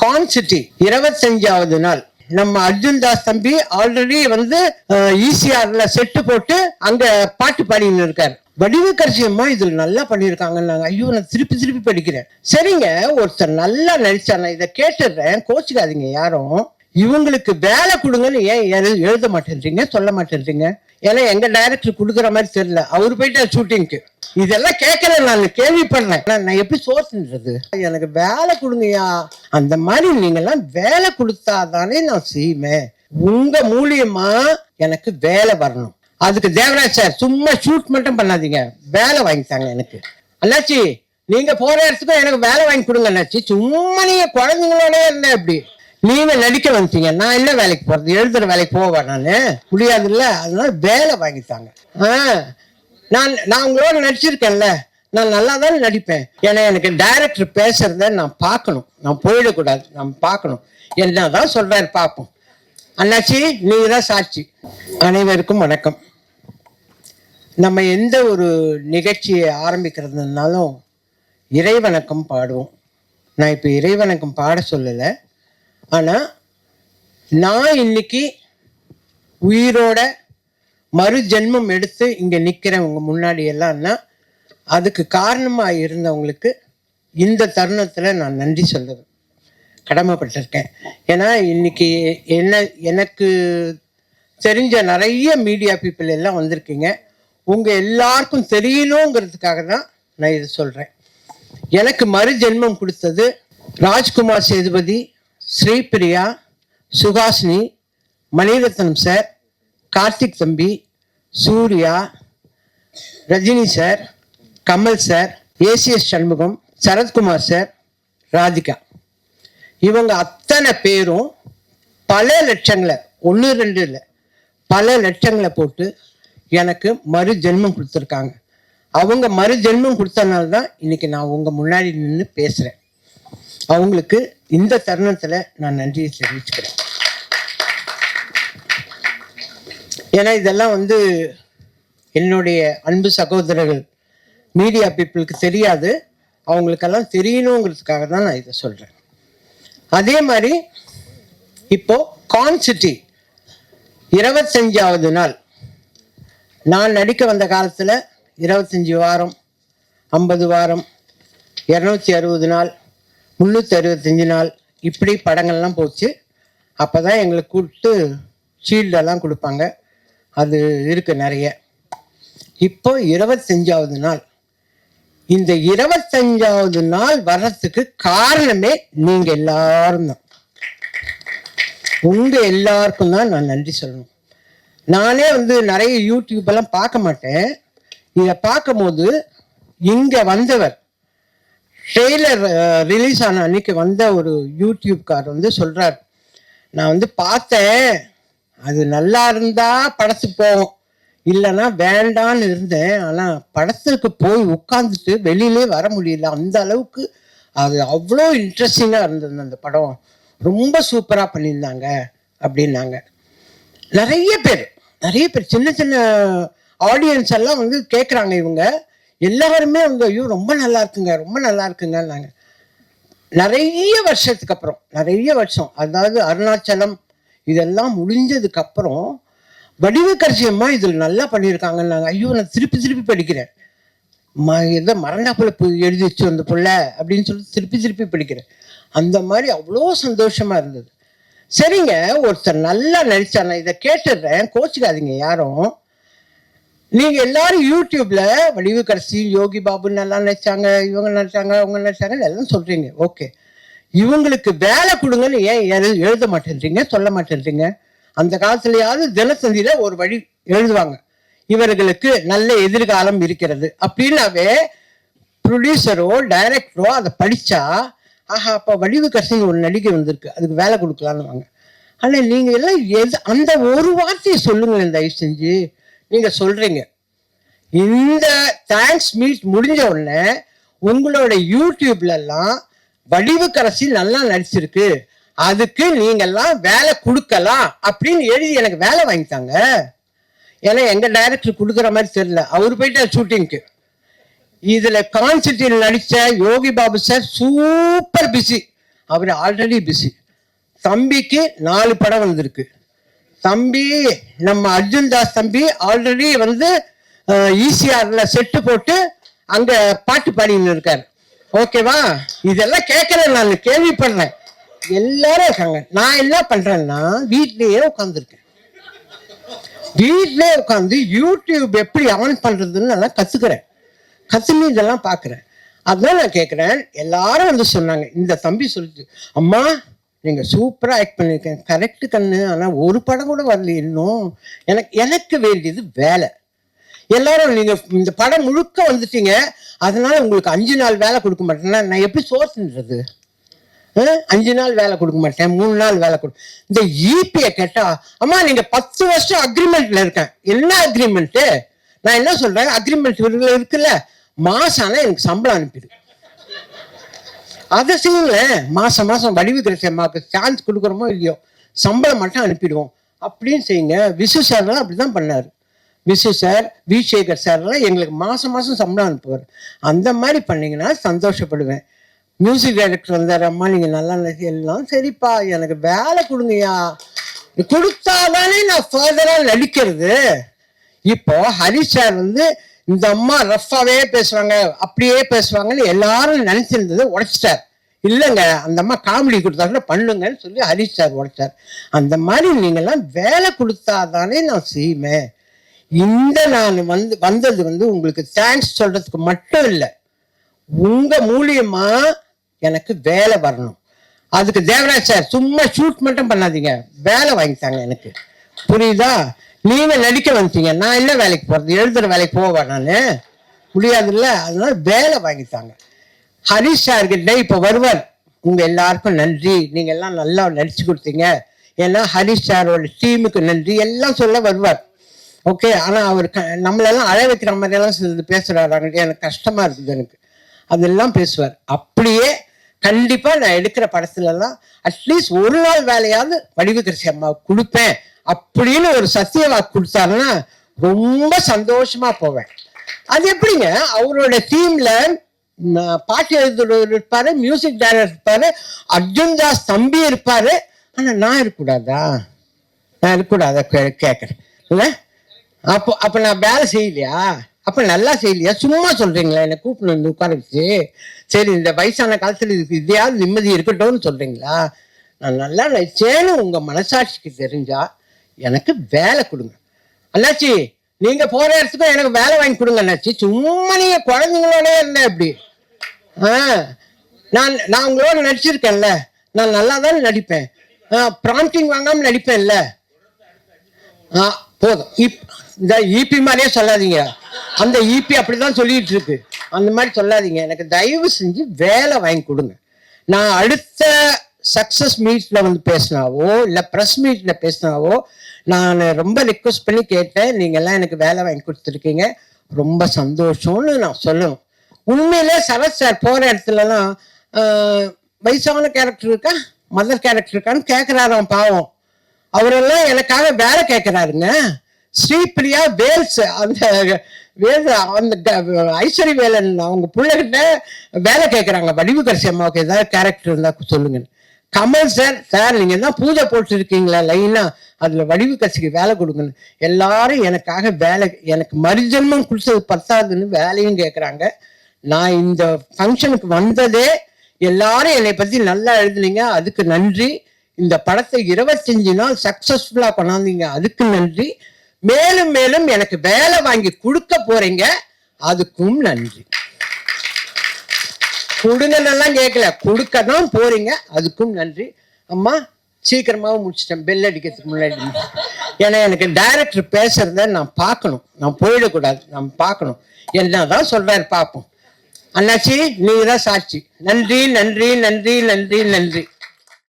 Khan city 25வது நாள் நம்ம அர்ஜுன் தாஸ் தம்பி ஆல்ரெடி ஈசிஆர்ல செட்டு போட்டு அங்க பாட்டு பாடின்னு இருக்காரு. வடிவுக்கரசி அம்மா இதுல நல்லா பண்ணிருக்காங்க. ஐயோ, நான் திருப்பி திருப்பி படிக்கிறேன். சரிங்க, ஒருத்தர் நல்லா நடிச்சா, நான் இதை கேட்டுடுறேன், கோச்சுக்காதீங்க யாரும். இவங்களுக்கு வேலை கொடுங்கன்னு ஏன் எழுத மாட்டேன்றீங்க, சொல்ல மாட்டேன்றீங்க? ஏன்னா எங்க டைரக்டர் கொடுக்குற மாதிரி தெரியல, அவரு போயிட்டு ஷூட்டிங்க்கு. இதெல்லாம் கேட்கறேன், நான் கேள்விப்படுறேன். நான் எப்படி சோர்ஸ்ன்றது? எனக்கு வேலை கொடுங்கயா. அந்த மாதிரி நீங்க எல்லாம் வேலை கொடுத்தாதானே நான் செய்வேன். உங்க மூலியமா எனக்கு வேலை வரணும். அதுக்கு தேவராஜ் சார் சும்மா ஷூட் மட்டும் பண்ணாதீங்க, வேலை வாங்கித்தாங்க எனக்கு. அண்ணாச்சி, நீங்க போற இடத்துக்கும் எனக்கு வேலை வாங்கி கொடுங்க அண்ணாச்சி. சும்மா நீங்க குழந்தைங்களோட இருந்தேன் எப்படி? நீங்க நடிக்க வந்துட்டீங்க, நான் என்ன வேலைக்கு போறது? எழுதுற வேலைக்கு போவேன் நானு, முடியாது இல்ல. அதனால வேலை வாங்கித்தாங்க. நான் உங்களோட நடிச்சிருக்கேன்ல, நான் நல்லா தான் நடிப்பேன். ஏன்னா எனக்கு டைரக்டர் பேசுறத நான் பார்க்கணும், நான் போயிடக்கூடாது, நான் பார்க்கணும். என்னதான் சொல்றாரு பார்ப்போம். அண்ணாச்சி, நீங்க தான் சாட்சி. அனைவருக்கும் வணக்கம். நம்ம எந்த ஒரு நிகழ்ச்சியை ஆரம்பிக்கிறதுனாலும் இறைவணக்கம் பாடுவோம். நான் இப்போ இறைவணக்கம் பாட சொல்லலை, ஆனால் நான் இன்னைக்கு உயிரோட மறு ஜென்மம் எடுத்து இங்கே நிற்கிறேன் உங்கள் முன்னாடி எல்லாம்னா அதுக்கு காரணமாக இருந்தவங்களுக்கு இந்த தருணத்தில் நான் நன்றி சொல்லுவேன், கடமைப்பட்டிருக்கேன். ஏன்னா இன்னைக்கு எனக்கு தெரிஞ்ச நிறைய மீடியா பீப்புள் எல்லாம் வந்திருக்கீங்க. உங்கள் எல்லாருக்கும் தெரியணுங்கிறதுக்காக தான் நான் இதை சொல்கிறேன். எனக்கு மறு ஜென்மம் கொடுத்தது ராஜ்குமார் சேதுபதி, ஸ்ரீபிரியா, சுஹாசினி, மணிரத்னம் சார், கார்த்திக் தம்பி, Suriya, Rajini sir, Kamal sir, ACS Shanmugam, Sarathkumar sir, Radhika. இவங்க அத்தனை பேரும் பல லட்சங்களை, 1-2 இல்லை, பல லட்சங்களை போட்டு எனக்கு மறு ஜென்மம் கொடுத்துருக்காங்க. அவங்க மறு ஜென்மம் கொடுத்தனால தான் இன்னைக்கு நான் உங்க முன்னாடி நின்று பேசுறேன். அவங்களுக்கு இந்த தருணத்துல நான் நன்றியை தெரிவிச்சுக்கிறேன். ஏன்னா இதெல்லாம் என்னுடைய அன்பு சகோதரர்கள் மீடியா பீப்புளுக்கு தெரியாது, அவங்களுக்கெல்லாம் தெரியணுங்கிறதுக்காக தான் நான் இதை சொல்றேன். அதே மாதிரி இப்போ கான் சிட்டி 25வது நாள் நான் நடிக்க வந்த காலத்தில் 25 வாரம், 50 வாரம், 260 நாள், 365 நாள், இப்படி படங்கள்லாம் போச்சு. அப்போ தான் எங்களுக்கு கூப்பிட்டு ஷீல்டெல்லாம் கொடுப்பாங்க, அது இருக்கு நிறைய. இப்போ 25வது நாள். இந்த 25வது நாள் வர்றதுக்கு காரணமே நீங்க எல்லாரும் தான். உங்க எல்லாருக்கும் தான் நான் நன்றி சொல்லணும். நானே நிறைய யூடியூப் எல்லாம் பார்க்க மாட்டேன். இதை பார்க்கும் போது இங்க வந்தவர் ட்ரெய்லர் ரிலீஸ் ஆன அன்னைக்கு வந்த ஒரு யூடியூப்கார் சொல்றார், நான் பார்த்தேன், அது நல்லா இருந்தா படத்துக்கு போவோம், இல்லைன்னா வேண்டான்னு இருந்தேன். ஆனா படத்துக்கு போய் உட்கார்ந்துட்டு வெளியிலே வர முடியல, அந்த அளவுக்கு அது அவ்வளோ இன்ட்ரெஸ்டிங்கா இருந்தது. அந்த படம் ரொம்ப சூப்பரா பண்ணியிருந்தாங்க அப்படின்னாங்க. நிறைய பேர் சின்ன சின்ன ஆடியன்ஸ் எல்லாம் கேட்குறாங்க. இவங்க எல்லாருமே ஐயோ ரொம்ப நல்லா இருக்குங்க, ரொம்ப நல்லா இருக்குங்கன்னாங்க. நிறைய வருஷத்துக்கு அப்புறம், நிறைய வருஷம், அதாவது அருணாச்சலம் இதெல்லாம் முடிஞ்சதுக்கு அப்புறம் வடிவுக்கரசி அம்மா இதுல நல்லா பண்ணியிருக்காங்கன்னாங்க. ஐயோ, நான் திருப்பி திருப்பி படிக்கிறேன். ஏதோ மரணா போல எழுதி வச்சு வந்த புள்ள அப்படின்னு சொல்லிட்டு திருப்பி திருப்பி படிக்கிறேன். அந்த மாதிரி அவ்வளோ சந்தோஷமா இருந்தது. சரிங்க, ஒருத்தர் நல்லா நடிச்சா, நான் இதை கேட்டுடுறேன், கோச்சுக்காதீங்க யாரும். நீங்க எல்லாரும் யூடியூப்ல வடிவுக்கரசி, யோகி பாபு நல்லா நடிச்சாங்க, இவங்க நடிச்சாங்க, அவங்க நடிச்சாங்கன்னு எல்லாம் சொல்றீங்க. ஓகே, இவங்களுக்கு வேலை கொடுங்கன்னு ஏன் எழுத மாட்டேன்றீங்க, சொல்ல மாட்டேன்றீங்க? அந்த காலத்துலயாவது தினத்தந்தியில ஒரு வழி எழுதுவாங்க, இவர்களுக்கு நல்ல எதிர்காலம் இருக்கிறது அப்படின்னாவே ப்ரொடியூசரோ டைரக்டரோ அதை படிச்சா, ஆஹா, அப்ப வடிவுக்கரசின்னு ஒரு நடிகை வந்திருக்கு, அதுக்கு வேலை கொடுக்கலான்னு வாங்க. ஆனா நீங்க எல்லாம் அந்த ஒரு வார்த்தையை சொல்லுங்களேன் தயவு செஞ்சு. நீங்க சொல்றீங்க இந்த தேங்க்ஸ் மீட் முடிஞ்ச உடனே உங்களோட யூடியூப்ல எல்லாம் வடிவுக்கரசி நல்லா நடிச்சிருக்கு, அதுக்கு நீங்க எல்லாம் வேலை கொடுக்கலாம் அப்படின்னு எழுதி எனக்கு வேலை வாங்கித்தாங்க. ஏன்னா எங்க டைரக்டர் கொடுக்குற மாதிரி தெரியல, அவரு போயிட்டு ஷூட்டிங்க்கு. இதுல கான் சிட்டியில் நடிச்ச Yogi Babu sir super busy, அவர் ஆல்ரெடி பிஸி. தம்பிக்கு 4 படம் வந்திருக்கு. தம்பி நம்ம அர்ஜுன் தாஸ் தம்பி ஆல்ரெடி வந்து ஈசிஆர்ல செட்டு போட்டு அங்க பாட்டு பாடின்னு இருக்காரு. ஓகேவா? இதெல்லாம் கேட்கறேன், நான் கேள்விப்படுறேன். எல்லாரும் இருக்காங்க. நான் என்ன பண்றேன்னா வீட்லயே உட்காந்துருக்கேன். வீட்லயே உட்காந்து யூடியூப் எப்படி ஆன் பண்றதுன்னு நல்லா கத்துன்னு இதெல்லாம் பாக்குறேன். அதான் நான் கேட்குறேன். எல்லாரும் வந்து சொன்னாங்க, இந்த தம்பி சொல்லிட்டு, அம்மா நீங்கள் சூப்பராக ஆக்ட் பண்ணியிருக்கேன், கரெக்டு கண்ணு, ஆனால் ஒரு படம் கூட வரல இன்னும். எனக்கு வேண்டியது வேலை. எல்லாரும் நீங்கள் இந்த படம் முழுக்க வந்துட்டீங்க, அதனால உங்களுக்கு 5 நாள் வேலை கொடுக்க மாட்டேன்னா நான் எப்படி சோர்த்துன்றது? 5 நாள் வேலை கொடுக்க மாட்டேன், 3 நாள் வேலை இந்த ஈபியை கேட்டா, அம்மா நீங்கள் 10 வருஷம் அக்ரிமெண்ட்ல இருக்கேன். என்ன அக்ரிமெண்ட்டு? நான் என்ன சொல்றேன், அக்ரிமெண்ட் இருக்குல்ல, மாசம் ஆனா எனக்கு சம்பளம் அனுப்பிடு. அதை செய்யுங்களேன். மாசம் வடிவுக்கிற அம்மாவுக்கு சான்ஸ் கொடுக்குறோமோ இல்லையோ, சம்பளம் மட்டும் அனுப்பிடுவோம் அப்படின்னு செய்யுங்க. விசு சார்லாம் அப்படிதான் பண்ணாரு. விசு சார், வி சேகர் சார்லாம் எங்களுக்கு மாசம் சம்பளம் அனுப்புவார். அந்த மாதிரி பண்ணீங்கன்னா சந்தோஷப்படுவேன். மியூசிக் டைரக்டர் வந்தார், அம்மா நீங்க நல்லா எல்லாம் சரிப்பா, எனக்கு வேலை கொடுங்கய்யா, கொடுத்தாதானே நான் ஃபர்தரா நடிக்கிறது. இப்போ ஹரிஷ் சார் வந்து இந்த அம்மா ரஃபாவே பேசுவாங்க, அப்படியே பேசுவாங்கன்னு எல்லாரும் நினைச்சிருந்தது உடைச்சிட்டார். இல்லைங்க, அந்த அம்மா காமெடி கொடுத்தாங்க பண்ணுங்கன்னு சொல்லி ஹரிஷ் சார் உடைச்சார். அந்த மாதிரி நீங்கெல்லாம் வேலை கொடுத்தாதானே நான் செய்வேன். நான் வந்தது வந்து உங்களுக்கு தேங்க்ஸ் சொல்றதுக்கு மட்டும் இல்லை, உங்க மூலியமா எனக்கு வேலை வரணும். அதுக்கு தேவராஜ் சார் சும்மா ஷூட் மட்டும் பண்ணாதீங்க, வேலை வாங்கித்தாங்க எனக்கு. புரியுதா? நீங்க நடிக்க வந்துட்டீங்க, நான் என்ன வேலைக்கு போறது? எழுதுற வேலைக்கு போவேன் நான்? முடியாதுல்ல. அதனால வேலை வாங்கித்தாங்க. ஹரிஷ் சார்கிட்ட இப்ப வருவார். உங்க எல்லாருக்கும் நன்றி, நீங்க எல்லாம் நல்லா நடிச்சு கொடுத்தீங்க, ஏன்னா ஹரிஷ் சாரோட டீமுக்கு நன்றி எல்லாம் சொல்ல வருவார். ஓகே. ஆனா அவர் நம்மளெல்லாம் அழ வைக்கிற மாதிரி எல்லாம் பேசுறாரு, எனக்கு கஷ்டமா இருக்குது. எனக்கு அதெல்லாம் பேசுவார். அப்படியே கண்டிப்பா நான் எடுக்கிற படத்துல எல்லாம் அட்லீஸ்ட் ஒரு நாள் வேலையாவது வடிவுக்கரசி அம்மாவுக்கு கொடுப்பேன் அப்படின்னு ஒரு சத்திய வாக்கு கொடுத்தாருன்னா ரொம்ப சந்தோஷமா போவேன். அது எப்படிங்க, அவரோட டீம்ல பாட்டு எழுதுறவர் இருப்பாரு, மியூசிக் டைரக்டர் இருப்பாரு, அர்ஜுன் தாஸ் தம்பி இருப்பாரு, ஆனா நான் இருக்கக்கூடாதா? நான் இருக்கக்கூடாத கேட்கறேன் இல்ல? அப்ப நான் வேலை செய்யலையா? அப்ப நல்லா செய்யலையா? சும்மா சொல்றீங்களா? என்னை கூப்பிட்டு வந்து உட்கார வச்சு, சரி இந்த வயசான காலத்துல இதுக்கு இதையாவது நிம்மதி இருக்கட்டும்னு சொல்றீங்களா? நான் நல்லா நடிச்சேன்னு உங்க மனசாட்சிக்கு தெரிஞ்சா எனக்கு வேலை கொடுங்க அண்ணாச்சி. நீங்க போற இடத்துக்கும் எனக்கு வேலை வாங்கி கொடுங்க அண்ணாச்சி. சும்மா நீங்க குழந்தைங்களோட இருந்தேன் எப்படி? நான் உங்களோட நடிச்சிருக்கேன்ல, நான் நல்லா தானே நடிப்பேன். ப்ராம்ப்டிங் வாங்காம நடிப்பேன்ல. போதும். இந்த ஈபி மாதிரியே சொல்லாதீங்க. அந்த ஈபி அப்படிதான் சொல்லிட்டு இருக்கு. அந்த மாதிரி சொல்லாதீங்க. எனக்கு தயவு செஞ்சு வேலை வாங்கி கொடுங்க. நான் அடுத்த சக்சஸ் மீட்ல வந்து பேசினாவோ இல்ல பிரஸ் மீட்ல பேசினாவோ நான் ரொம்ப ரிக்வெஸ்ட் பண்ணி கேட்டேன். நீங்க எல்லாம் எனக்கு வேலை வாங்கி கொடுத்துருக்கீங்க, ரொம்ப சந்தோஷம்னு நான் சொல்லணும். உண்மையிலே சரத் சார் போற இடத்துலலாம் வயசான கேரக்டர் இருக்கா, மதர் கேரக்டர் இருக்கான்னு கேட்கிறாராம். பாவம், அவரெல்லாம் எனக்காக வேலை கேட்கிறாருங்க. ஸ்ரீபிரியா வேல்ஸ், அந்த ஐஸ்வரி வேலன் அவங்க பிள்ளைகிட்ட வேலை கேட்கறாங்க, வடிவுக்கரசி அம்மாவுக்கு ஏதாவது கேரக்டர் இருந்தா சொல்லுங்க. கமல் சார் நீங்க தான் பூஜை போட்டு இருக்கீங்களா லைனா, அதுல வடிவுக்கரசிக்கு வேலை கொடுங்கன்னு எல்லாரும் எனக்காக வேலை, எனக்கு மறுஜன்மம் குடிச்சது பத்தாதுன்னு வேலையும் கேட்கறாங்க. நான் இந்த ஃபங்க்ஷனுக்கு வந்ததே எல்லாரும் என்னை பத்தி நல்லா எழுதுனீங்க, அதுக்கு நன்றி. இந்த படத்தை 25 நாள் சக்சஸ்ஃபுல்லா கொண்டாந்தீங்க, அதுக்கு நன்றி. மேலும் மேலும் எனக்கு வேலை வாங்கி கொடுக்க போறீங்க, அதுக்கும் நன்றி. கொடுங்கன்னெல்லாம் கேட்கல, கொடுக்கதான் போறீங்க, அதுக்கும் நன்றி. அம்மா சீக்கிரமாவும் முடிச்சிட்டேன், பெல் அடிக்கிறதுக்கு முன்னாடி. ஏன்னா எனக்கு டைரக்டர் பேசுறத நான் பார்க்கணும், நான் போயிடக்கூடாது, நான் பார்க்கணும். என்னதான் சொல்றாரு பார்ப்போம். அண்ணாச்சி நீங்க தான் சாட்சி. நன்றி நன்றி நன்றி நன்றி நன்றி.